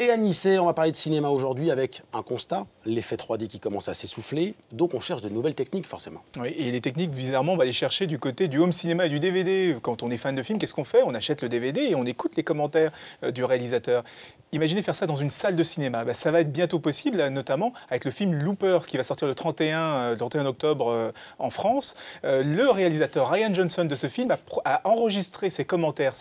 Et à Nice, on va parler de cinéma aujourd'hui avec un constat, l'effet 3D qui commence à s'essouffler, donc on cherche de nouvelles techniques forcément. Oui, et les techniques, bizarrement, on va les chercher du côté du home cinéma et du DVD. Quand on est fan de film, qu'est-ce qu'on fait? On achète le DVD et on écoute les commentaires du réalisateur. Imaginez faire ça dans une salle de cinéma. Ça va être bientôt possible, notamment avec le film Loopers qui va sortir le 31 octobre en France. Le réalisateur Rian Johnson de ce film a enregistré ses commentaires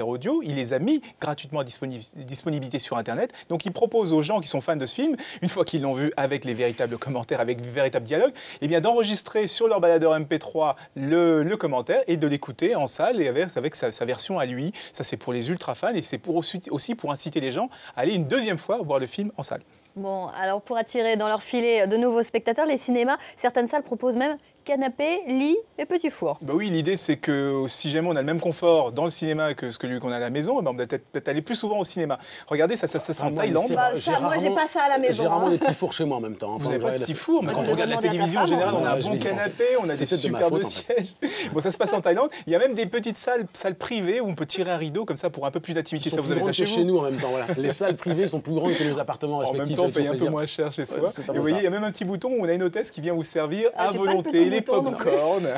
audio. Il les a mis gratuitement à disponibilité sur Internet. Donc il propose aux gens qui sont fans de ce film, une fois qu'ils l'ont vu avec les véritables commentaires, avec le véritable dialogue, eh bien d'enregistrer sur leur baladeur MP3 le commentaire et de l'écouter en salle et avec sa version à lui. Ça c'est pour les ultra fans et c'est aussi pour inciter les gens à aller une deuxième fois voir le film en salle. Bon, alors pour attirer dans leur filet de nouveaux spectateurs, les cinémas, certaines salles proposent même canapé, lit et petit four. Bah oui, l'idée c'est que si jamais on a le même confort dans le cinéma que celui qu'on a à la maison, on va peut-être aller plus souvent au cinéma. Regardez, ça en Thaïlande. Moi, j'ai pas ça à la maison. J'ai rarement des petits fours chez moi en même temps. Vous n'avez pas de petits fours, mais quand on regarde la télévision en général, on a un bon canapé, on a des superbes sièges. Bon, ça se passe en Thaïlande. Il y a même des petites salles privées où on peut tirer un rideau comme ça pour un peu plus d'intimité. Ça, vous avez ça chez nous en même temps. Voilà. Les salles privées sont plus grandes que nos appartements respectifs. En même temps, on paye un peu moins cher chez soi. Et vous voyez, il y a même un petit bouton où on a une hôtesse qui vient vous servir à volonté les pop-corn,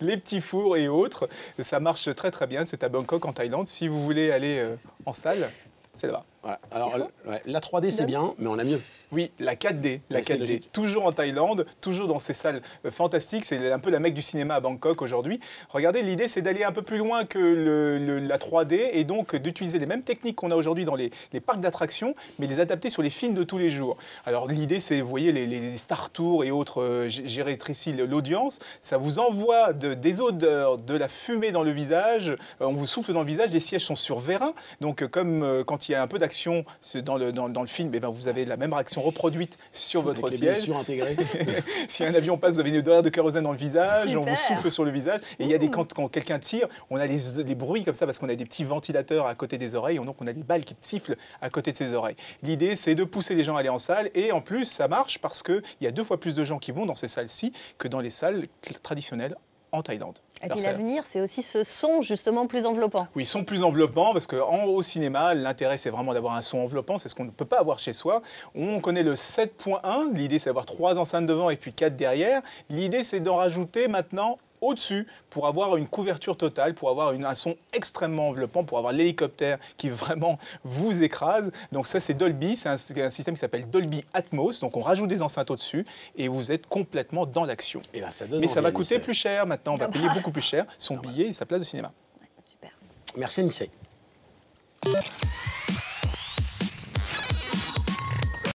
les petits fours et autres. Ça marche très très bien. C'est à Bangkok en Thaïlande. Si vous voulez aller en salle, c'est là-bas. Voilà. Alors la 3D c'est bien, mais on a mieux. Oui, la 4D, toujours en Thaïlande, toujours dans ces salles fantastiques. C'est un peu la mecque du cinéma à Bangkok aujourd'hui. Regardez, l'idée, c'est d'aller un peu plus loin que la 3D et donc d'utiliser les mêmes techniques qu'on a aujourd'hui dans les parcs d'attractions, mais les adapter sur les films de tous les jours. Alors l'idée, c'est, vous voyez, les Star Tours et autres, j'ai rétréci l'audience, ça vous envoie des odeurs, de la fumée dans le visage, on vous souffle dans le visage, les sièges sont sur vérin, donc comme quand il y a un peu d'action dans le film, vous avez la même réaction reproduite sur votre siège. Si un avion passe, vous avez une odeur de kérosène dans le visage, on vous souffle sur le visage. Et il y a quand quelqu'un tire, on a des bruits comme ça parce qu'on a des petits ventilateurs à côté des oreilles, donc on a des balles qui sifflent à côté de ses oreilles. L'idée, c'est de pousser les gens à aller en salle et en plus, ça marche parce qu'il y a 2 fois plus de gens qui vont dans ces salles-ci que dans les salles traditionnelles en Thaïlande. Et puis l'avenir, c'est aussi ce son justement plus enveloppant. Oui, son plus enveloppant, parce qu'au cinéma, l'intérêt, c'est vraiment d'avoir un son enveloppant, c'est ce qu'on ne peut pas avoir chez soi. On connaît le 7.1, l'idée, c'est d'avoir 3 enceintes devant et puis 4 derrière. L'idée, c'est d'en rajouter maintenant au-dessus pour avoir une couverture totale, pour avoir un son extrêmement enveloppant, pour avoir l'hélicoptère qui vraiment vous écrase. Donc ça, c'est Dolby, c'est un système qui s'appelle Dolby Atmos. Donc on rajoute des enceintes au-dessus et vous êtes complètement dans l'action. Mais ça va coûter plus cher maintenant, on va payer beaucoup plus cher son billet et sa place de cinéma. Super. Merci Anissé.